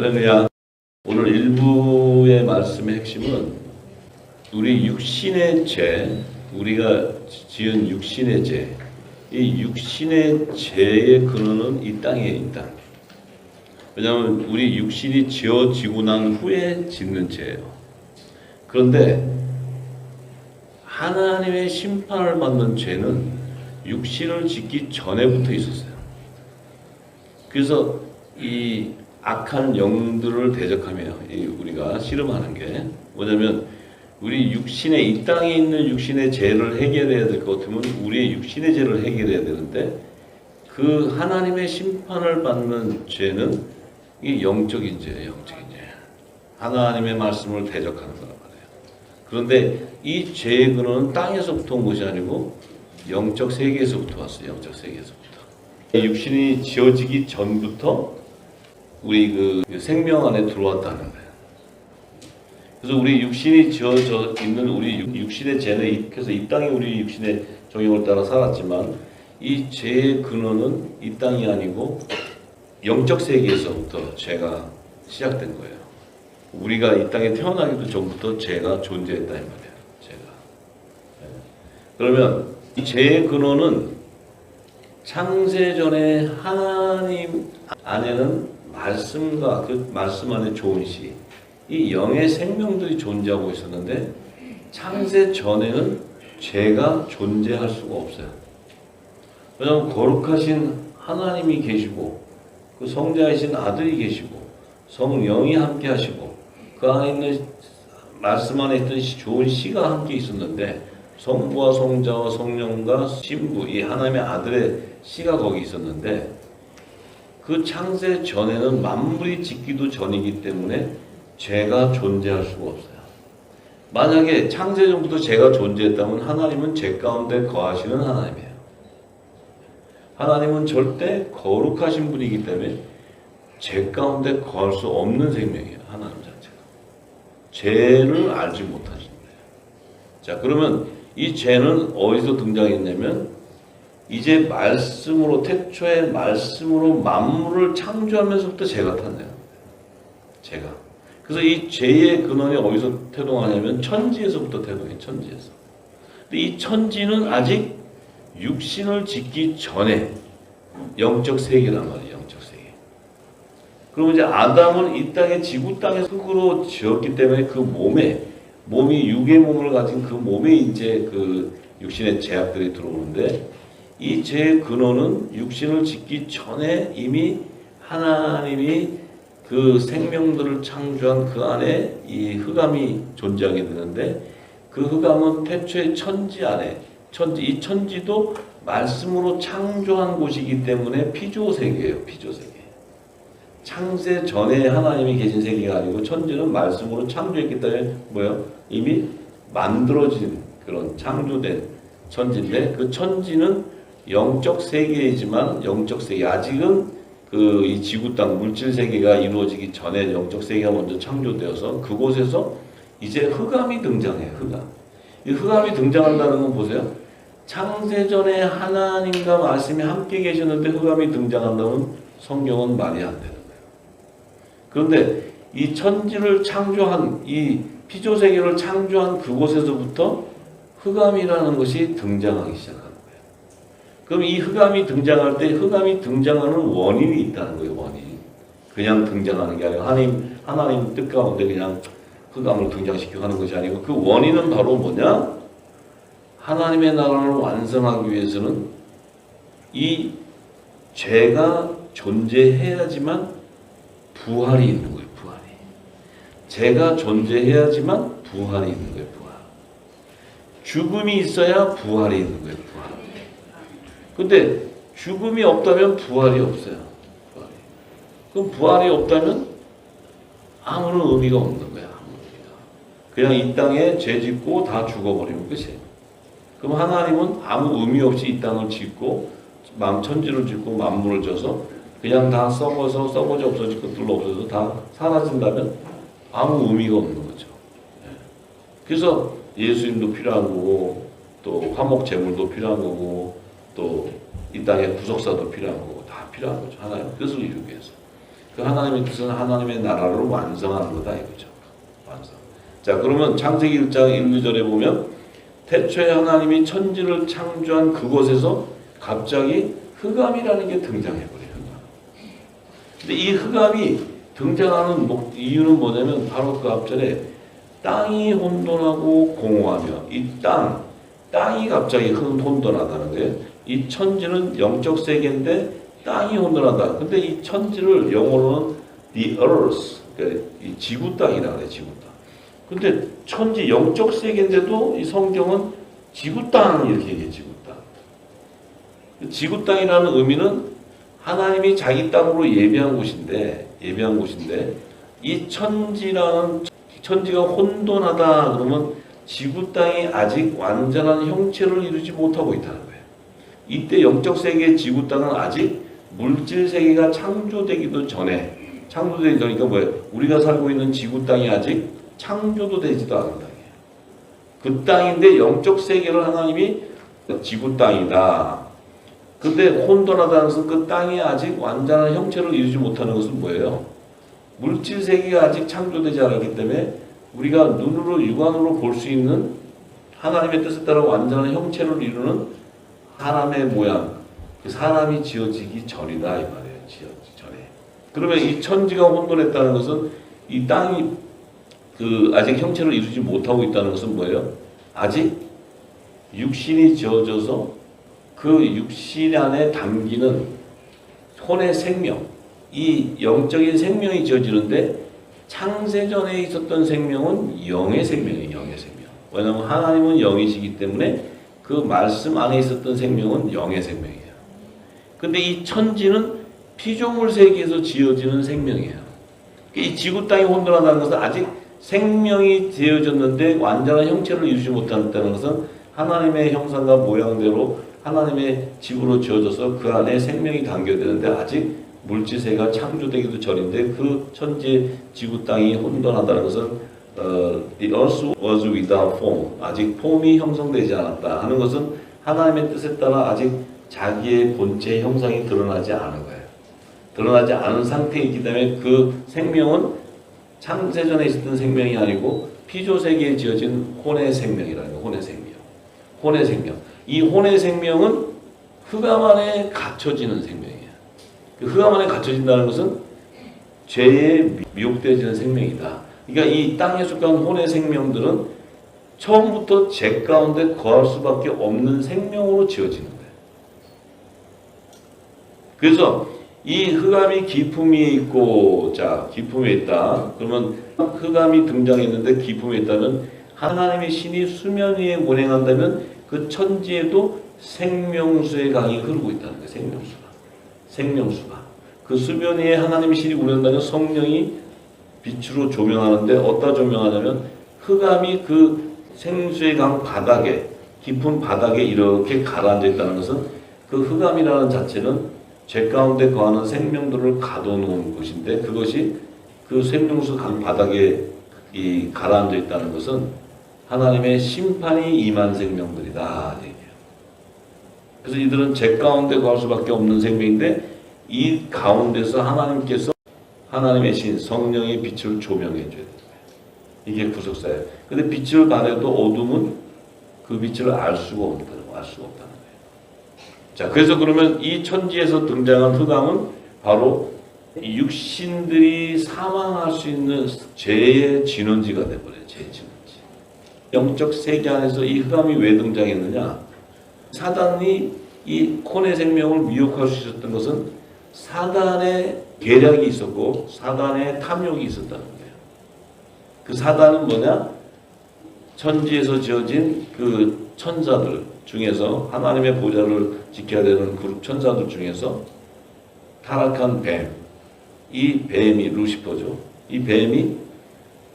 할렐루야. 오늘 일부의 말씀의 핵심은 우리 육신의 죄, 우리가 지은 육신의 죄, 이 육신의 죄의 근원은 이 땅이에요, 이 땅. 왜냐하면 우리 육신이 지어지고 난 후에 짓는 죄예요. 그런데 하나님의 심판을 받는 죄는 육신을 짓기 전에부터 있었어요. 그래서 이 악한 영들을 대적하며 우리가 씨름하는 게 뭐냐면, 우리 육신의, 이 땅에 있는 육신의 죄를 해결해야 될 것 같으면 우리의 육신의 죄를 해결해야 되는데, 그 하나님의 심판을 받는 죄는 이 영적인 죄예요. 영적인 죄. 하나님의 말씀을 대적하는 거란 말이에요. 그런데 이 죄의 근원은 땅에서부터 온 것이 아니고 영적 세계에서부터 왔어요. 영적 세계에서부터. 육신이 지어지기 전부터 우리 그 생명 안에 들어왔다는 거예요. 그래서 우리 육신이 지어져 있는 우리 육신의 죄는, 그래서 이 땅이 우리 육신의 정욕을 따라 살았지만, 이 죄의 근원은 이 땅이 아니고 영적 세계에서부터 죄가 시작된 거예요. 우리가 이 땅에 태어나기도 전부터 죄가 존재했다 이 말이에요. 죄가. 그러면 이 죄의 근원은 창세전에 하나님 안에는 말씀과 그 말씀 안에 좋은 시, 이 영의 생명들이 존재하고 있었는데, 창세 전에는 죄가 존재할 수가 없어요. 왜냐하면 거룩하신 하나님이 계시고, 그 성자이신 아들이 계시고, 성령이 함께 하시고, 그 안에 있는 말씀 안에 있던 좋은 시가 함께 있었는데, 성부와 성자와 성령과 신부, 이 하나님의 아들의 시가 거기 있었는데, 그 창세 전에는 만물이 짓기도 전이기 때문에 죄가 존재할 수가 없어요. 만약에 창세 전부터 죄가 존재했다면 하나님은 죄 가운데 거하시는 하나님이에요. 하나님은 절대 거룩하신 분이기 때문에 죄 가운데 거할 수 없는 생명이에요. 하나님 자체가. 죄를 알지 못하신 거예요. 자, 그러면 이 죄는 어디서 등장했냐면, 이제 말씀으로, 태초에 말씀으로 만물을 창조하면서부터 죄가 탔네요. 죄가. 그래서 이 죄의 근원이 어디서 태동하냐면 천지에서부터 태동해요. 천지에서. 근데 이 천지는 아직 육신을 짓기 전에 영적 세계란 말이에요. 영적 세계. 그럼 이제 아담은 이 땅에, 지구 땅에 흙으로 지었기 때문에 그 몸이 육의 몸을 가진 그 몸에 이제 그 육신의 죄악들이 들어오는데, 이 죄의 근원은 육신을 짓기 전에 이미 하나님이 그 생명들을 창조한 그 안에 이 흑암이 존재하게 되는데, 그 흑암은 태초의 천지 안에, 이 천지도 말씀으로 창조한 곳이기 때문에 피조세계예요. 피조세계. 창세 전에 하나님이 계신 세계가 아니고, 천지는 말씀으로 창조했기 때문에 뭐예요? 이미 만들어진 그런 창조된 천지인데, 그 천지는 영적 세계이지만, 영적 세계, 아직은 그 이 지구 땅 물질 세계가 이루어지기 전에 영적 세계가 먼저 창조되어서 그곳에서 이제 흑암이 등장해요. 흑암. 이 흑암이 등장한다는 건 보세요. 창세전에 하나님과 말씀이 함께 계셨는데 흑암이 등장한다면 성경은 말이 안 되는 거예요. 그런데 이 천지를 창조한, 이 피조 세계를 창조한 그곳에서부터 흑암이라는 것이 등장하기 시작합니다. 그럼 이 흑암이 등장할 때 흑암이 등장하는 원인이 있다는 거예요. 원인. 그냥 등장하는 게 아니고 하나님 뜻 가운데 그냥 흑암을 등장시키고 하는 것이 아니고, 그 원인은 바로 뭐냐? 하나님의 나라를 완성하기 위해서는 이 죄가 존재해야지만 부활이 있는 거예요. 부활이. 죄가 존재해야지만 부활이 있는 거예요. 부활. 죽음이 있어야 부활이 있는 거예요. 부활. 근데 죽음이 없다면 부활이 없어요. 부활이. 그럼 부활이 없다면 아무런 의미가 없는 거야. 아무 의미가. 그냥 이 땅에 죄 짓고 다 죽어버리면 끝이에요. 그럼 하나님은 아무 의미 없이 이 땅을 짓고 천지를 짓고 만물을 져서 그냥 다 썩어져 없어질 것들로 없어져 다 사라진다면 아무 의미가 없는 거죠. 그래서 예수님도 필요한 거고, 또 화목 제물도 필요한 거고, 또 이 땅에 구속사도 필요한 거고, 다 필요한 거죠. 하나님 뜻을 이루기 위해서. 그 하나님의 뜻은 하나님의 나라를 완성하는 거다 이거죠. 완성. 자, 그러면 창세기 1장 1, 2절에 보면 태초에 하나님이 천지를 창조한 그곳에서 갑자기 흑암이라는 게 등장해버려요. 근데 이 흑암이 등장하는 이유는 뭐냐면 바로 그 앞절에 땅이 혼돈하고 공허하며 이 땅이 갑자기 혼돈하다는 거예요. 이 천지는 영적 세계인데 땅이 혼돈하다. 근데 이 천지를 영어로는 the earth, 그러니까 이 지구 땅이라고 해요. 지구 땅. 근데 천지 영적 세계인데도 이 성경은 지구 땅 이렇게 얘기해요. 지구 땅. 지구 땅이라는 의미는 하나님이 자기 땅으로 예비한 곳인데 이 천지가 혼돈하다 그러면 지구 땅이 아직 완전한 형체를 이루지 못하고 있다는 거예요. 이때 영적 세계의 지구 땅은 아직 물질 세계가 창조되기도 전에 창조되기 전이니까 뭐예요? 우리가 살고 있는 지구 땅이 아직 창조도 되지도 않은 땅이에요. 그 땅인데 영적 세계를 하나님이 지구 땅이다. 근데 혼돈하다는 것은 그 땅이 아직 완전한 형체를 이루지 못하는 것은 뭐예요? 물질 세계가 아직 창조되지 않았기 때문에 우리가 눈으로 육안으로 볼 수 있는 하나님의 뜻에 따라 완전한 형체를 이루는 사람의 모양, 사람이 지어지기 전이다 이 말이에요. 지어지기 전에. 그러면 이 천지가 혼돈했다는 것은 이 땅이 아직 형체를 이루지 못하고 있다는 것은 뭐예요? 아직 육신이 지어져서 그 육신 안에 담기는 혼의 생명, 이 영적인 생명이 지어지는데 창세전에 있었던 생명은 영의 생명이에요. 영의 생명. 왜냐하면 하나님은 영이시기 때문에 그 말씀 안에 있었던 생명은 영의 생명이에요. 근데 이 천지는 피조물 세계에서 지어지는 생명이에요. 이 지구 땅이 혼돈하다는 것은 아직 생명이 되어졌는데 완전한 형체를 이루지 못한다는 것은 하나님의 형상과 모양대로 하나님의 집으로 지어져서 그 안에 생명이 담겨되는데 아직 물질세가 창조되기도 전인데 그 천지 지구 땅이 혼돈하다는 것은 the earth was without form, 아직 폼이 형성되지 않았다 하는 것은 하나님의 뜻에 따라 아직 자기의 본체 형상이 드러나지 않은 거예요. 드러나지 않은 상태이기 때문에 그 생명은 창세전에 있었던 생명이 아니고 피조세계에 지어진 혼의 생명이라는 거예요. 혼의 생명. 혼의 생명. 이 혼의 생명은 흑암 안에 갇혀지는 생명이에요. 그 흑암 안에 갇혀진다는 것은 죄에 미혹되어지는 생명이다. 그러니까 이 땅에 속한 혼의 생명들은 처음부터 죄 가운데 거할 수밖에 없는 생명으로 지어지는 거예요. 그래서 이 흑암이 기품 위에 있고, 자, 기품 위에 있다. 그러면 흑암이 등장했는데 기품 위에 있다면 하나님의 신이 수면 위에 운행한다면 그 천지에도 생명수의 강이 흐르고 있다는 거예요. 생명수가. 그 수면 위에 하나님의 신이 운행한다면 성령이 빛으로 조명하는데 어디다 조명하냐면 흑암이 그 생수의 강 바닥에, 깊은 바닥에 이렇게 가라앉아 있다는 것은 그 흑암이라는 자체는 죄 가운데 거하는 생명들을 가둬놓은 것인데 그것이 그 생명수 강 바닥에 가라앉아 있다는 것은 하나님의 심판이 임한 생명들이다. 그래서 이들은 죄 가운데 거할 수밖에 없는 생명인데 이 가운데서 하나님께서 하나님의 신 성령의 빛을 조명해 줘야 됩니다. 이게 구속사예요. 근데 빛을 발해도 어둠은 그 빛을 알 수가 없다는 거예요. 자, 그래서 그러면 이 천지에서 등장한 흑암은 바로 이 육신들이 사망할 수 있는 죄의 진원지가 돼버려요. 죄의 진원지. 영적 세계 안에서 이 흑암이 왜 등장했느냐? 사단이 이 혼의 생명을 미혹할 수 있었던 것은 사단의 계략이 있었고 사단의 탐욕이 있었다는 거예요. 그 사단은 뭐냐? 천지에서 지어진 그 천사들 중에서 하나님의 보좌를 지켜야 되는 그룹 천사들 중에서 타락한 뱀, 이 뱀이 루시퍼죠. 이 뱀이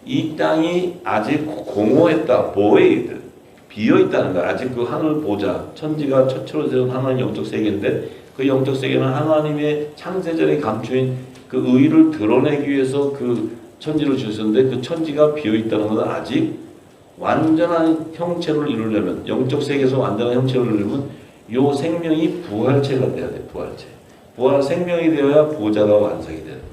이 땅이 아직 공허했다, 보헤이드, 비어있다는 거야. 아직 그 하늘 보좌, 천지가 처처로 세운 하나님 영적 세계인데 그 영적 세계는 하나님의 창세전에 감추인 그 의를 드러내기 위해서 그 천지를 지으셨는데 그 천지가 비어있다는 것은 아직 완전한 형체를 이루려면 영적 세계에서 완전한 형체를 이루려면 이 생명이 부활체가 돼야 돼. 부활체. 부활 생명이 되어야 보좌가 완성이 되는 거예요.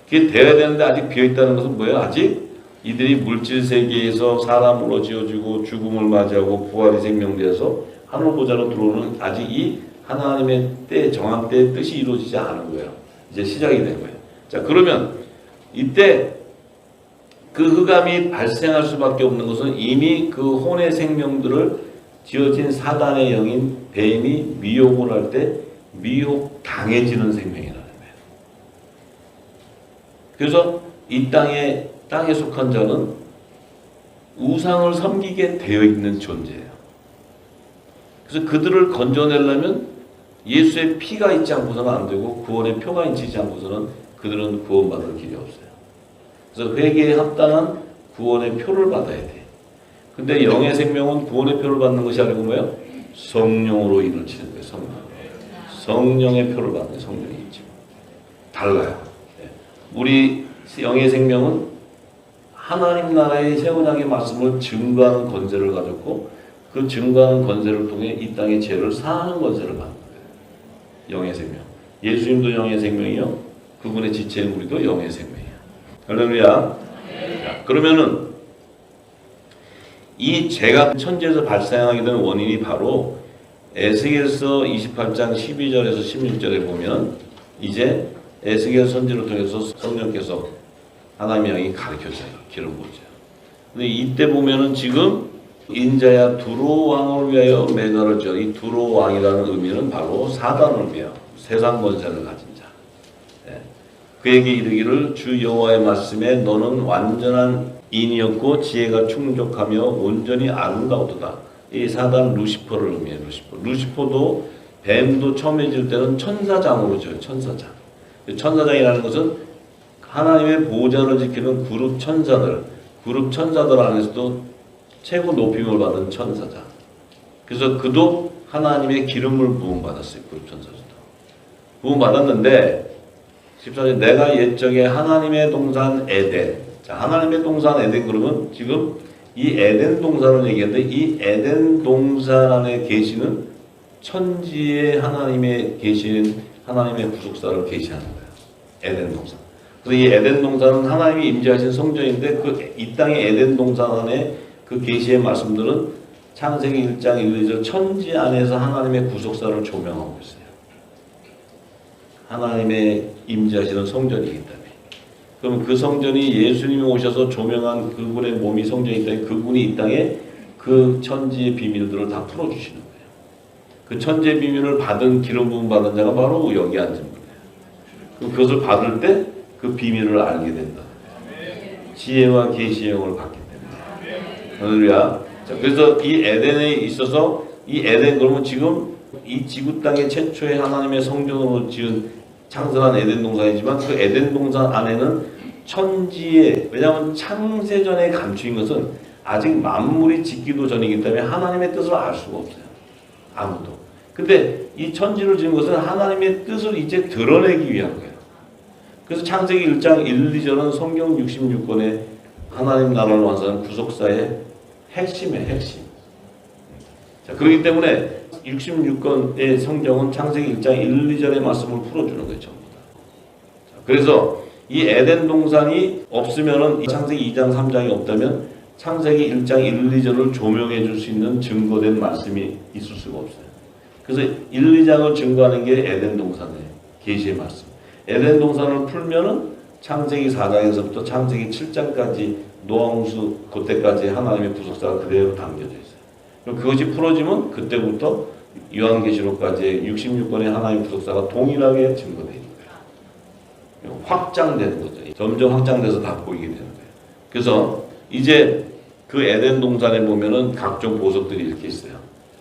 그게 되어야 되는데 아직 비어있다는 것은 뭐예요? 아직 이들이 물질 세계에서 사람으로 지어지고 죽음을 맞이하고 부활의 생명되어서 하늘 보좌로 들어오는 아직 이 하나님의 때 정한 때의 뜻이 이루어지지 않은 거예요. 이제 시작이 된 거예요. 자, 그러면 이때 그 흑암이 발생할 수밖에 없는 것은 이미 그 혼의 생명들을 지어진 사단의 영인 뱀이 미혹을 할 때 미혹 당해지는 생명이라는 거예요. 그래서 이 땅에 속한 자는 우상을 섬기게 되어 있는 존재예요. 그래서 그들을 건져내려면 예수의 피가 있지 않고서는 안 되고 구원의 표가 있지 않고서는 그들은 구원받을 길이 없어요. 그래서 회개에 합당한 구원의 표를 받아야 돼. 근데 영의 생명은 구원의 표를 받는 것이 아니고 뭐예요? 성령으로 일을 치는 거예요. 성령의 표를 받는 거예요. 성령이 있지. 달라요. 우리 영의 생명은 하나님 나라의 새 언약의 말씀을 증거하는 권세를 가졌고 그 증거하는 권세를 통해 이 땅의 죄를 사하는 권세를 받는 거예요. 영의 생명. 예수님도 영의 생명이요. 그분의 지체인 우리도 영의 생명이에요. 할렐루야. 그러면은 이 죄가 천지에서 발생하게 된 원인이 바로 에스겔서 28장 12절에서 16절에 보면 이제 에스겔 선지를 통해서 성령께서 하나님의 영이 가르쳐줘요. 기름 부으죠. 근데 이때 보면은 지금 인자야 두로 왕을 위하여 메가를 지어. 이 두로 왕이라는 의미는 바로 사단을 위하여 세상 권세를 가진 자. 그에게 이르기를 주 여호와의 말씀에 너는 완전한 인이었고 지혜가 충족하며 온전히 아름다우도다. 이 사단 루시퍼를 의미해요. 루시퍼도 뱀도 처음에 지을 때는 천사장으로 지어요. 천사장. 천사장이라는 것은 하나님의 보좌를 지키는 그룹 천사들 안에서도 최고 높임을 받은 천사장. 그래서 그도 하나님의 기름을 부음받았어요. 그룹 천사들도. 부음받았는데 14절 내가 옛적에 하나님의 동산 에덴. 자, 하나님의 동산 에덴 그러면 지금 이 에덴 동산을 얘기하는데 이 에덴 동산 안에 계시는 천지에 하나님의 계시는 하나님의 구속사를 계시하는 거예요. 에덴 동산. 그래서 이 에덴 동산은 하나님이 임재하신 성전인데 이 땅의 에덴 동산 안에 그 계시의 말씀들은 창세기 1장 1, 2절 천지 안에서 하나님의 구속사를 조명하고 있어요. 하나님의 임재하시는 성전이기 때문에. 그럼 그 성전이 예수님이 오셔서 조명한 그분의 몸이 성전이기 때문에 그분이 이 땅에 그 천지의 비밀들을 다 풀어주시는 거예요. 그 천지의 비밀을 받은 기름 부음 받은 자가 바로 여기 앉은 분이에요. 그것을 받을 때 그 비밀을 알게 된다. 지혜와 계시의 영을 받기 때문에. 할렐루야. 자, 그래서 이 에덴에 있어서 이 에덴 그러면 지금 이 지구 땅의 최초의 하나님의 성전으로 지은 창설한 에덴 동산이지만 그 에덴 동산 안에는 천지에 왜냐하면 창세전에 감추인 것은 아직 만물이 짓기도 전이기 때문에 하나님의 뜻을 알 수가 없어요. 아무도. 근데 이 천지를 지은 것은 하나님의 뜻을 이제 드러내기 위한 거예요. 그래서 창세기 1장 1, 2절은 성경 66권의 하나님 나라를 완성한 구속사의 핵심이에요. 핵심. 자, 그렇기 때문에 66권의 성경은 창세기 1장 1, 2절의 말씀을 풀어주는 거예요. 전부 다. 자, 그래서 이 에덴 동산이 없으면은 이 창세기 2장 3장이 없다면 창세기 1장 1, 2절을 조명해 줄 수 있는 증거된 말씀이 있을 수가 없어요. 그래서 1, 2장을 증거하는 게 에덴 동산의 계시의 말씀. 에덴 동산을 풀면은 창세기 4장에서부터 창세기 7장까지 노아홍수 그때까지 하나님의 구속사가 그대로 담겨져 있어요. 그럼 그것이 풀어지면 그때부터 요한계시록까지의 66권의 하나님의 구속사가 동일하게 증거되어 있는 거예요. 확장되는 거죠. 점점 확장돼서 다 보이게 되는 거예요. 그래서 이제 그 에덴 동산에 보면은 각종 보석들이 이렇게 있어요.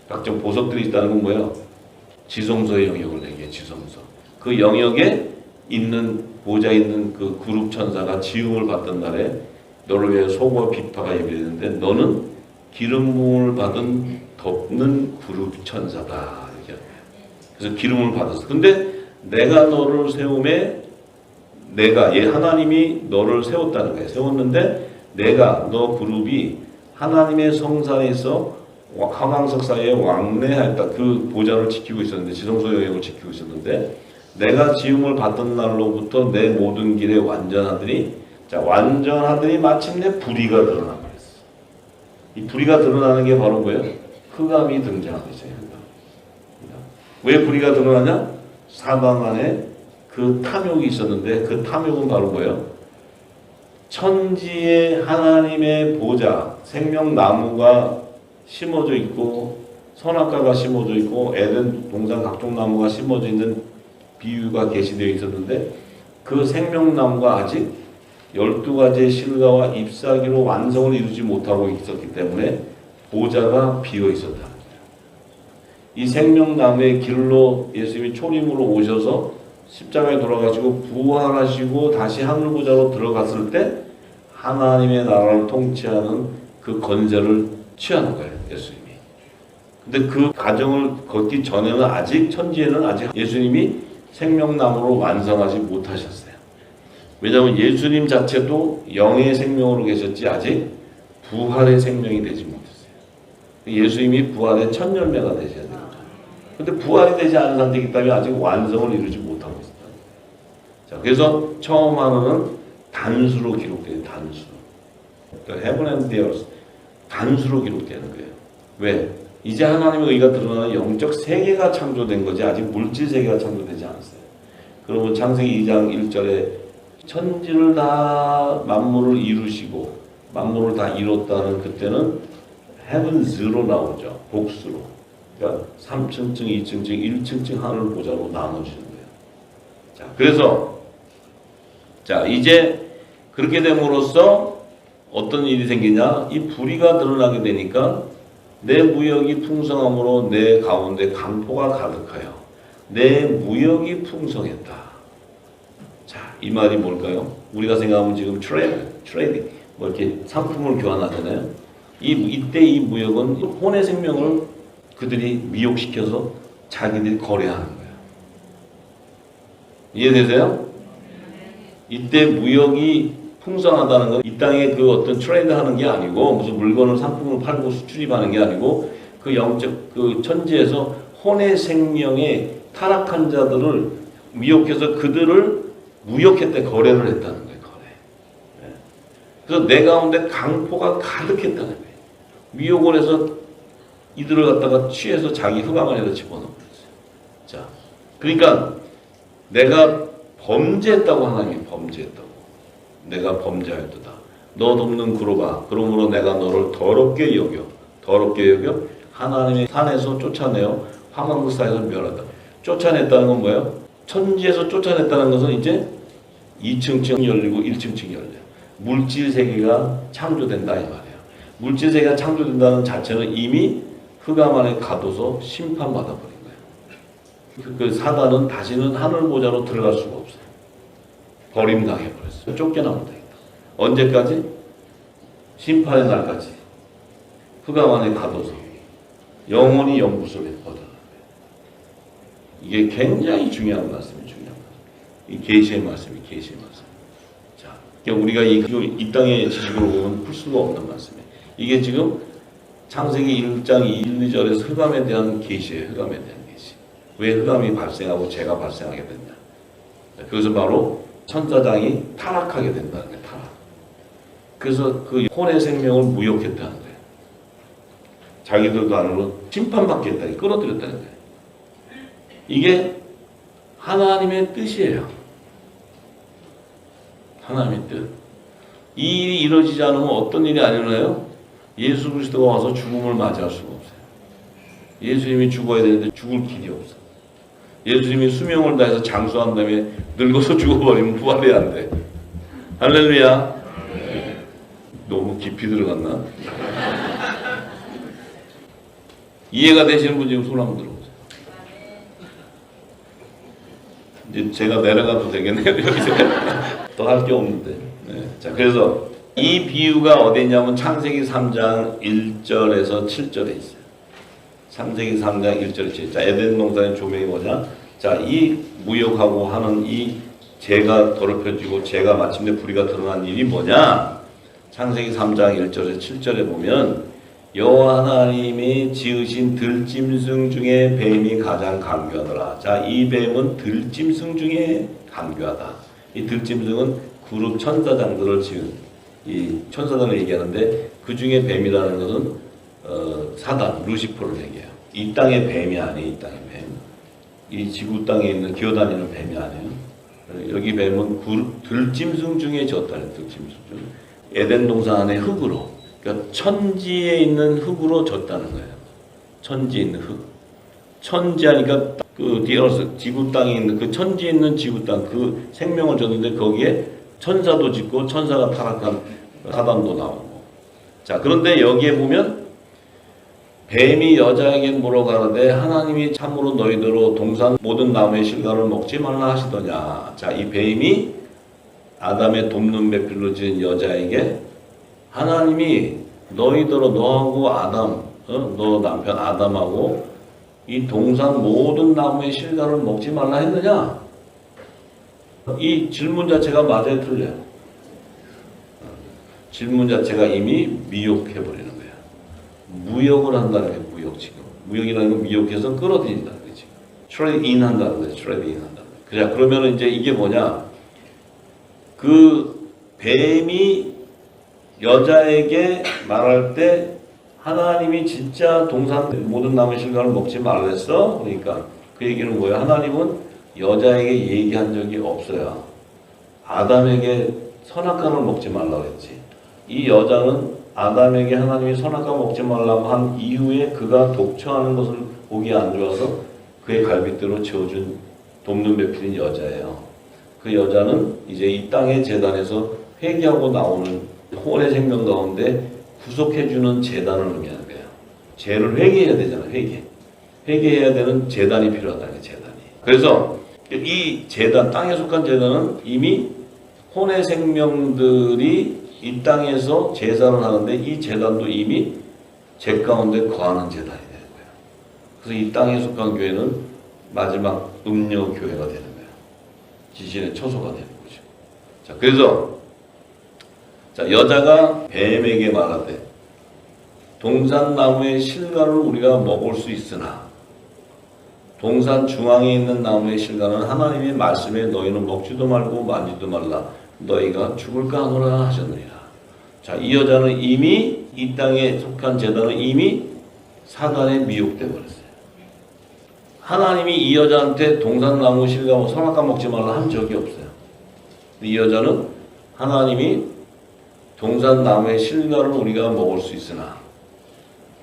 각종 보석들이 있다는 건 뭐예요? 지성소의 영역을 얘기해요. 지성소. 그 영역에 있는 보좌에 있는 그 그룹 천사가 지음을 받던 날에 너를 위해 소고와 비파가 예비되는데 너는 기름 부음을 받은 덮는 그룹 천사다. 이렇게 그래서 기름을 받았어. 근데 내가 너를 세움에 내가 하나님이 너를 세웠다는 거예요. 세웠는데 내가 너 그룹이 하나님의 성산에서 화강석 사이에 왕래하였다. 그 보좌를 지키고 있었는데 지성소 영역을 지키고 있었는데 내가 지음을 받던 날로부터 내 모든 길에 완전하더니, 자, 완전하더니 마침내 불의가 드러나고 그랬어. 이 불의가 드러나는 게 바로 뭐예요? 흑암이 등장하고 있어요. 왜 불의가 드러나냐? 사단 안에 그 탐욕이 있었는데, 그 탐욕은 바로 뭐예요? 천지에 하나님의 보좌, 생명나무가 심어져 있고, 선악과가 심어져 있고, 에덴 동산 각종 나무가 심어져 있는 비유가 계시되어 있었는데, 그 생명나무가 아직 12가지의 실과와 잎사귀로 완성을 이루지 못하고 있었기 때문에 보좌가 비어 있었다는 거예요. 이 생명나무의 길로 예수님이 초림으로 오셔서 십자가에 돌아가시고 부활하시고 다시 하늘보좌로 들어갔을 때 하나님의 나라를 통치하는 그 권세를 취하는 거예요, 예수님이. 근데 그 과정을 걷기 전에는 아직 천지에는 아직 예수님이 생명나무로 완성하지 못하셨어요. 왜냐하면 예수님 자체도 영의 생명으로 계셨지 아직 부활의 생명이 되지 못했어요. 예수님이 부활의 첫 열매가 되셔야 됩니다. 근데 부활이 되지 않은 상태이기 때문에 아직 완성을 이루지 못하고 있어요. 자, 그래서 처음 하나는 단수로 기록돼요. 단수. 그러니까 heaven and earth 단수로 기록되는 거예요. 왜? 이제 하나님의 의가 드러나는 영적 세계가 창조된 거지 아직 물질 세계가 창조되지 않았어요. 그러면 창세기 2장 1절에 천지를 다 만물을 이루시고 만물을 다 이뤘다는 그때는 heavens로 나오죠. 복수로. 그러니까 3층층, 2층층, 1층층 하늘 보좌로 나누시는 거예요. 자, 그래서 자, 이제 그렇게 됨으로써 어떤 일이 생기냐? 이 불의가 드러나게 되니까 내 무역이 풍성함으로 내 가운데 강포가 가득하여 내 무역이 풍성했다. 자, 이 말이 뭘까요? 우리가 생각하면 지금 트레이딩, 뭐 이렇게 상품을 교환하잖아요. 이때 이 무역은 혼의 생명을 그들이 미혹시켜서 자기들이 거래하는 거예요. 이해되세요? 이때 무역이 풍성하다는 건 이 땅에 그 어떤 트레이드 하는 게 아니고 무슨 물건을 상품을 팔고 수출입하는 게 아니고 그 영적 그 천지에서 혼의 생명에 타락한 자들을 미혹해서 그들을 무역했대 거래를 했다는 거예요. 거래. 그래서 내 가운데 강포가 가득했다는 거예요. 미혹을 해서 이들을 갖다가 취해서 자기 흑암 안에다 집어넣은 거예요. 자, 그러니까 내가 범죄했다고 하나님이 범죄했다고. 내가 범죄하였도다. 너 돕는 그로가 그러므로 내가 너를 더럽게 여겨 하나님의 산에서 쫓아내어 황망국 사이에서 멸한다. 쫓아냈다는 건 뭐예요? 천지에서 쫓아냈다는 것은 이제 2층층 열리고 1층층 열려요. 물질 세계가 창조된다 이 말이에요. 물질 세계가 창조된다는 자체는 이미 흑암 안에 가둬서 심판받아 버린 거예요. 그 사단은 다시는 하늘 보좌로 들어갈 수가 없어요. 버림당해 버렸어요. 쫓겨나면 되겠다. 언제까지? 심판의 날까지 흑암 안에 가둬서 영원히 영구 속에 뻗어나가요. 이게 굉장히 중요한 말씀이에요. 이 계시의 말씀이 계시의 말씀. 자, 그러니까 우리가 이 땅의 지식으로 보면 풀 수가 없는 말씀이에요. 이게 지금 창세기 1장 1, 2절에서 흑암에 대한 계시예요. 흑암에 대한 계시. 왜 흑암이 발생하고 죄가 발생하게 됐냐? 그것은 바로 천사장이 타락하게 된다는 거예요. 타락. 그래서 그 혼의 생명을 무역했다는 거예요. 자기들도 안으로 심판받겠다. 끌어들였다는 거예요. 이게 하나님의 뜻이에요. 하나님의 뜻. 이 일이 이루어지지 않으면 어떤 일이 안 일어나요? 예수 그리스도가 와서 죽음을 맞이할 수가 없어요. 예수님이 죽어야 되는데 죽을 길이 없어. 예수님이 수명을 다해서 장수한 다음에 늙어서 죽어버리면 부활이 안 돼. 할렐루야. 너무 깊이 들어갔나? 이해가 되시는 분 지금 손 한번 들어보세요. 이제 제가 내려가도 되겠네요. 여기서 더 할 게 없는데. 네. 자, 그래서 이 비유가 어디 있냐면 창세기 3장 1절에서 7절에 있어요. 창세기 3장 1절에 7절. 자, 에덴 동산의 조명이 뭐냐? 자, 이 무역하고 하는 이 죄가 더럽혀지고 죄가 마침내 불의가 드러난 일이 뭐냐? 창세기 3장 1절에 7절에 보면 여호와 하나님이 지으신 들짐승 중에 뱀이 가장 간교하더라. 자, 이 뱀은 들짐승 중에 간교하다. 이 들짐승은 그룹 천사장들을 지은 이 천사장을 얘기하는데 그 중에 뱀이라는 것은 사단, 루시퍼를 얘기해요. 이 땅의 뱀이 아니에요. 이 땅의 뱀. 이 지구 땅에 있는 기어다니는 뱀이 아니에요. 여기 뱀은 들짐승 중에 지었다는 들짐승 중. 에덴 동산 안에 흙으로. 그러니까 천지에 있는 흙으로 졌다는 거예요. 천지에 있는 흙. 천지하니까 그 디어스 지구 땅에 있는 그 천지에 있는 지구 땅 그 생명을 줬는데 거기에 천사도 짓고 천사가 타락한 사단도 나오고. 자, 그런데 여기에 보면 뱀이 여자에게 물어가는데 하나님이 참으로 너희더러 동산 모든 나무의 실과를 먹지 말라 하시더냐. 자, 이 뱀이 아담의 돕는 배필로 지은 여자에게 하나님이 너희더러 너하고 아담, 너 남편 아담하고 이 동산 모든 나무의 실과를 먹지 말라 했느냐? 이 질문 자체가 맞아요, 틀려요? 질문 자체가 이미 미혹해버리는 거야. 무역을 한다는 게 무역 지금. 무역이라는 건 미혹해서 끌어들인다는 거지. 트레이드 인 한다는 거지. 트레이드 인 한다는 거야. 그래, 그러면 이제 이게 뭐냐? 그 뱀이 여자에게 말할 때 하나님이 진짜 동산 모든 나무의 실과를 먹지 말랬어? 그러니까 그 얘기는 뭐예요? 하나님은 여자에게 얘기한 적이 없어요. 아담에게 선악과를 먹지 말라고 했지. 이 여자는 아담에게 하나님이 선악과 먹지 말라고 한 이후에 그가 독처하는 것을 보기 안 좋아서 그의 갈빗대로 채워준 돕는 배필인 여자예요. 그 여자는 이제 이 땅의 재단에서 회개하고 나오는 혼의 생명 가운데 구속해주는 재단을 의미하는 거예요. 죄를 회개해야 되잖아요. 회개해야 되는 재단이 필요하다는 거예요. 재단이. 그래서 이 재단, 땅에 속한 재단은 이미 혼의 생명들이 이 땅에서 제사를 하는데 이 재단도 이미 죄 가운데 거하는 재단이 되는 거예요. 그래서 이 땅에 속한 교회는 마지막 음녀 교회가 되는 거예요. 지신의 처소가 되는 거죠. 자, 그래서 자, 여자가 뱀에게 말하되 동산나무의 실과를 우리가 먹을 수 있으나 동산 중앙에 있는 나무의 실과는 하나님의 말씀에 너희는 먹지도 말고 만지도 말라 너희가 죽을까 하노라 하셨느니라. 자, 이 여자는 이미 이 땅에 속한 재단은 이미 사단에 미혹되어 버렸어요. 하나님이 이 여자한테 동산나무 실과 선악과 먹지 말라 한 적이 없어요. 이 여자는 하나님이 동산나무의 실과를 우리가 먹을 수 있으나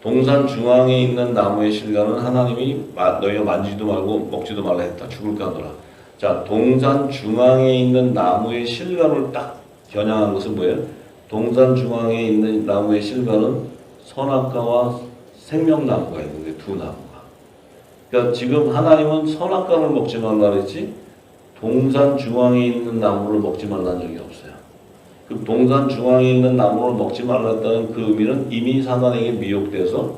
동산 중앙에 있는 나무의 실과는 하나님이 너희가 만지지도 말고 먹지도 말라 했다. 죽을까 하노라. 자, 동산 중앙에 있는 나무의 실과를 딱 겨냥한 것은 뭐예요? 동산 중앙에 있는 나무의 실과는 선악과와 생명나무가 있는데 두 나무가. 그러니까 지금 하나님은 선악과를 먹지 말라 그랬지 동산 중앙에 있는 나무를 먹지 말라는 적이 없어요. 그 동산 중앙에 있는 나무를 먹지 말랐다는 그 의미는 이미 사단에게 미혹돼서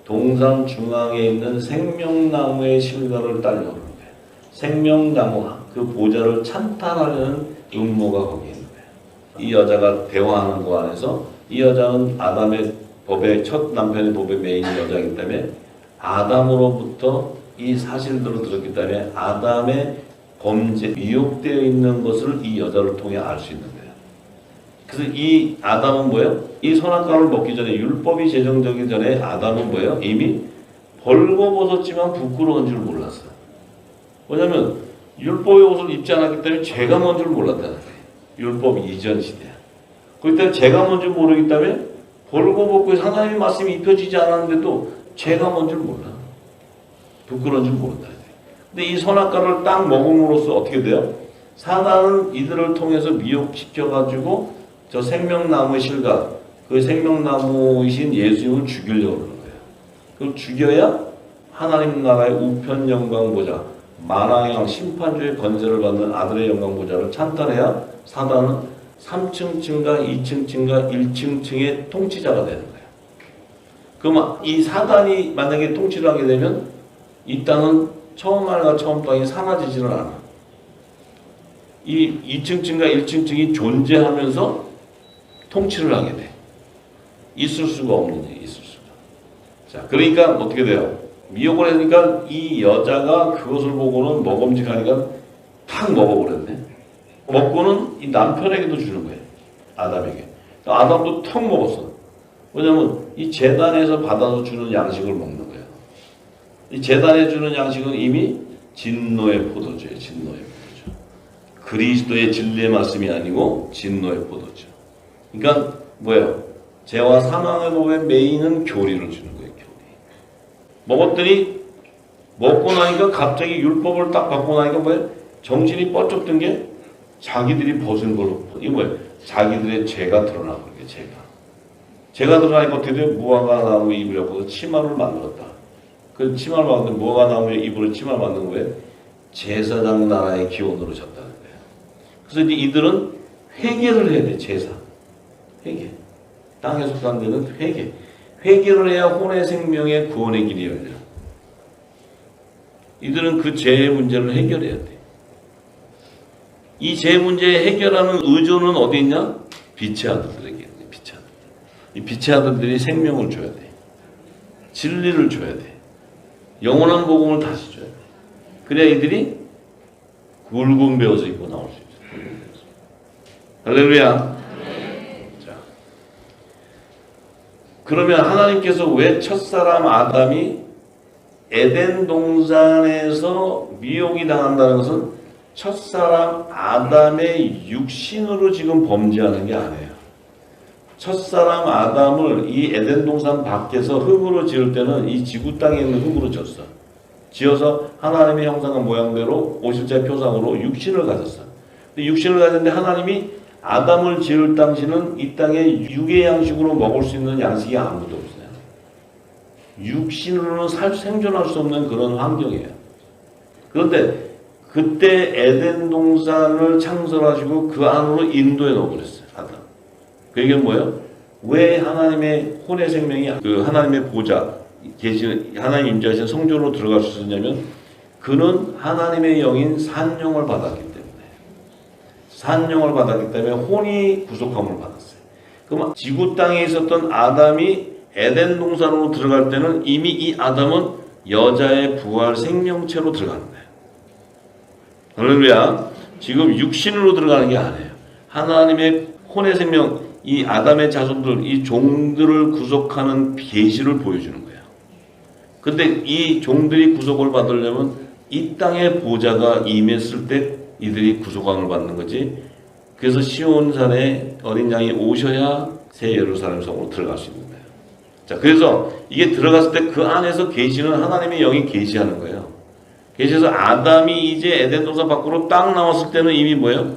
동산 중앙에 있는 생명나무의 실과를 따르려고 하는 거예요. 생명나무 그 보좌를 찬탈하려는 음모가 거기에 있는 거예요. 이 여자가 대화하는 거 안에서 이 여자는 아담의 법의 첫 남편의 법의 메인 여자이기 때문에 아담으로부터 이 사실들을 들었기 때문에 아담의 범죄, 미혹되어 있는 것을 이 여자를 통해 알 수 있는 거예요. 그래서 이 아담은 뭐예요? 이 선악과를 먹기 전에 율법이 제정되기 전에 아담은 뭐예요? 이미 벌거벗었지만 부끄러운 줄 몰랐어요. 왜냐하면 율법의 옷을 입지 않았기 때문에 죄가 뭔 줄 몰랐다는 거예요. 율법 이전 시대야. 그때 죄가 뭔 줄 모르기 때문에 벌거벗고 하나님의 말씀이 입혀지지 않았는데도 죄가 뭔 줄 몰라. 부끄러운 줄 모른다는 거예요. 근데 이 선악과를 딱 먹음으로써 어떻게 돼요? 사단은 이들을 통해서 미혹시켜가지고 저 생명나무의 실과 그 생명나무이신 예수님을 죽이려고 하는 거예요. 그걸 죽여야 하나님 나라의 우편 영광 보좌, 만왕의 심판주의 건세를 받는 아들의 영광 보좌를 찬탈해야 사단은 3층 층과 2층 층과 1층 층의 통치자가 되는 거예요. 그럼 이 사단이 만약에 통치를 하게 되면 이 땅은 처음 하늘과 처음 땅이 사라지지는 않아. 이 2층 층과 1층 층이 존재하면서 통치를 하게 돼. 있을 수가 없는 일이 있을 수가. 자, 그러니까 어떻게 돼요? 미혹을 하니까 이 여자가 그것을 보고는 먹음직하니까 탁 먹어버렸네. 먹고는 이 남편에게도 주는 거예요. 아담에게. 아담도 턱 먹었어. 왜냐면 이 제단에서 받아서 주는 양식을 먹는 거예요. 이 제단에 주는 양식은 이미 진노의 포도주예요. 진노의 포도주. 그리스도의 진리의 말씀이 아니고 진노의 포도주. 그러니까 뭐예요? 죄와 사망의 법의 메인은 교리를 주는 거예요. 교리. 먹었더니 먹고 나니까 갑자기 율법을 딱 받고 나니까 뭐예요? 정신이 뻗쩍 든 게 자기들이 벗은 걸로. 이거 뭐예요? 자기들의 죄가 드러나고 그게 죄가 드러나니까 어떻게 돼요? 무화과 나무 잎을 엮어서 치마를 만들었다. 그 치마를 만든 무화과 나무의 잎으로 치마를 만든 거예요. 제사장 나라의 기원으로 졌다는 거예요. 그래서 이제 이들은 회개를 해야 돼. 제사. 회개. 땅에 속한 데는 회개. 회개를 해야 혼의 생명의 구원의 길이 열려요. 이들은 그 죄의 문제를 해결해야 돼. 이 죄 문제 해결하는 의존은 어디 있냐? 빛의 아들들에게 있는 빛의 아들. 이 빛의 아들들이 생명을 줘야 돼. 진리를 줘야 돼. 영원한 복음을 다시 줘야 돼. 그래야 이들이 굵은 배옷을 입고 나올 수 있어요. 할렐루야. 자, 그러면 하나님께서 왜 첫사람 아담이 에덴 동산에서 미혹이 당한다는 것은 첫사람 아담의 육신으로 지금 범죄하는 게 아니에요. 첫사람 아담을 이 에덴 동산 밖에서 흙으로 지을 때는 이 지구 땅에 있는 흙으로 졌어. 지어서 하나님의 형상과 모양대로 오실자의 표상으로 육신을 가졌어. 근데 육신을 가졌는데 하나님이 아담을 지을 당시는 이 땅에 육의 양식으로 먹을 수 있는 양식이 아무도 없어요. 육신으로는 생존할 수 없는 그런 환경이에요. 그런데 그때 에덴 동산을 창설하시고 그 안으로 인도해 넣어버렸어요. 아담. 그 얘기는 뭐예요? 왜 하나님의 혼의 생명이 그 하나님의 보좌, 하나님 임재하신 성전으로 들어갈 수 있었냐면 그는 하나님의 영인 산령을 받았기 때문에. 산령을 받았기 때문에 혼이 구속함을 받았어요. 그럼 지구 땅에 있었던 아담이 에덴 동산으로 들어갈 때는 이미 이 아담은 여자의 부활 생명체로 들어가는 거예요. 할렐루야. 지금 육신으로 들어가는 게 아니에요. 하나님의 혼의 생명, 이 아담의 자손들, 이 종들을 구속하는 계시를 보여주는 거예요. 근데 이 종들이 구속을 받으려면 이 땅의 보좌가 임했을 때 이들이 구속함을 받는 거지. 그래서 시온산에 어린 양이 오셔야 새 예루살렘 성으로 들어갈 수 있는 거예요. 자, 그래서 이게 들어갔을 때 그 안에서 계시는 하나님의 영이 계시하는 거예요. 계시해서 아담이 이제 에덴 동산 밖으로 딱 나왔을 때는 이미 뭐예요?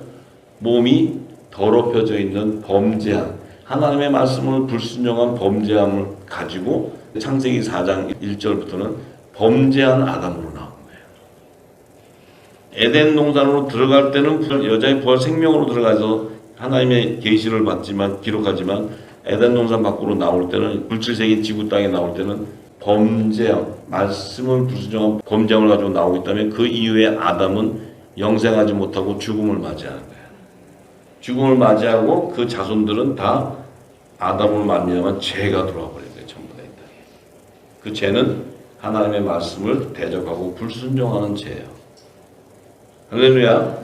몸이 더럽혀져 있는 범죄한 하나님의 말씀을 불순종한 범죄함을 가지고 창세기 4장 1절부터는 범죄한 아담으로 나온 거예요. 에덴 동산으로 들어갈 때는 여자의 부활 생명으로 들어가서 하나님의 계시를 받지만 기록하지만 에덴 동산 밖으로 나올 때는 물질세계 지구 땅에 나올 때는 범죄함, 말씀을 불순종한 범죄함을 가지고 나오기 때문에 그 이후에 아담은 영생하지 못하고 죽음을 맞이하는 거예요. 죽음을 맞이하고 그 자손들은 다 아담을 말미암아 죄가 들어와 버린 거예요. 전부 다 이 땅에. 그 죄는 하나님의 말씀을 대적하고 불순종하는 죄예요. 할렐루야.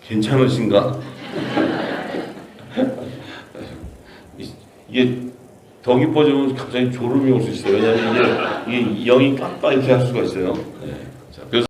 괜찮으신가? 이게 더 깊어지면 갑자기 졸음이 올 수 있어요. 왜냐하면 이게 영이 깜빡 이렇게 할 수가 있어요. 네. 자, 그래서